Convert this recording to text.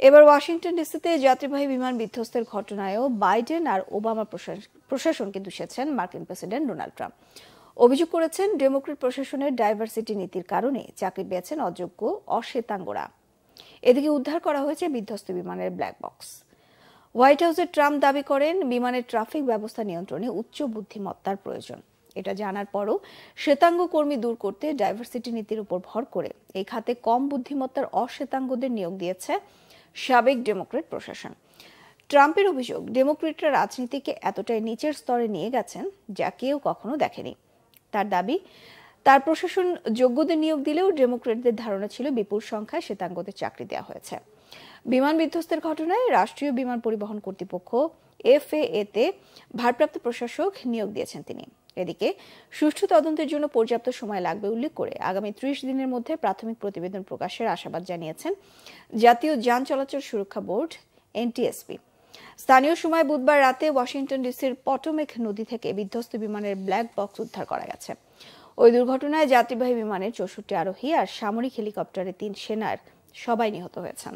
এবার ওয়াশিংটন ডিসিতে যাত্রীবাহী বিমান বিধ্বস্তের ঘটনায়ও বাইডেন আর ওবামা প্রশাসনকে দুষেছেন মার্কিন প্রেসিডেন্ট ডোনাল্ড ট্রাম্প। অভিযোগ করেছেন ডেমোক্রেট প্রশাসনের ডাইভার্সিটি নীতির কারণে চাকরি পেয়েছেন অযোগ্য অশ্বেতাঙ্গরা। এদিকে উদ্ধার করা হয়েছে বিধ্বস্ত বিমানের ব্ল্যাক বক্স। হোয়াইট হাউসের ট্রাম্প দাবি করেন বিমানের ট্রাফিক ব্যবস্থা নিয়ন্ত্রণে উচ্চ বুদ্ধিমত্তার প্রয়োজন। এটা জানার পরও শ্বেতাঙ্গ কর্মী দূর করতে ডাইভার্সিটি নীতির উপর ভর করে এই খাতে কম বুদ্ধিমত্তার অশ্বেতাঙ্গদের নিয়োগ দিয়েছে সাবেক ডেমোক্রেট প্রশাসন। ট্রাম্পের অভিযোগ, ডেমোক্রেটরা রাজনীতিকে এতটাই নিচের স্তরে নিয়ে গেছেন যা কেউ কখনো দেখেনি। তার দাবি, তার প্রশাসন যোগ্যদের নিয়োগ দিলেও ডেমোক্রেটদের ধারণা ছিল বিপুল সংখ্যায় শ্বেতাঙ্গদের চাকরি দেওয়া হয়েছে। বিমান বিধ্বস্তের ঘটনায় রাষ্ট্রীয় বিমান পরিবহন কর্তৃপক্ষ FAA-তে ভারপ্রাপ্ত প্রশাসক নিয়োগ দিয়েছেন তিনি। এদিকে সুষ্ঠু তদন্তের জন্য পর্যাপ্ত সময় লাগবে উল্লেখ করে আগামী 30 দিনের মধ্যে প্রাথমিক প্রতিবেদন প্রকাশের আশাবাদ জানিয়েছেন জাতীয় যান চলাচল সুরক্ষা বোর্ড NTSB। স্থানীয় সময় বুধবার রাতে ওয়াশিংটন ডিসির পটোমেক নদী থেকে বিধ্বস্ত বিমানের ব্ল্যাক বক্স উদ্ধার করা গেছে। ওই দুর্ঘটনায় যাত্রীবাহী বিমানের 64 আরোহী আর সামরিক হেলিকপ্টারে 3 সেনার সবাই নিহত হয়েছেন।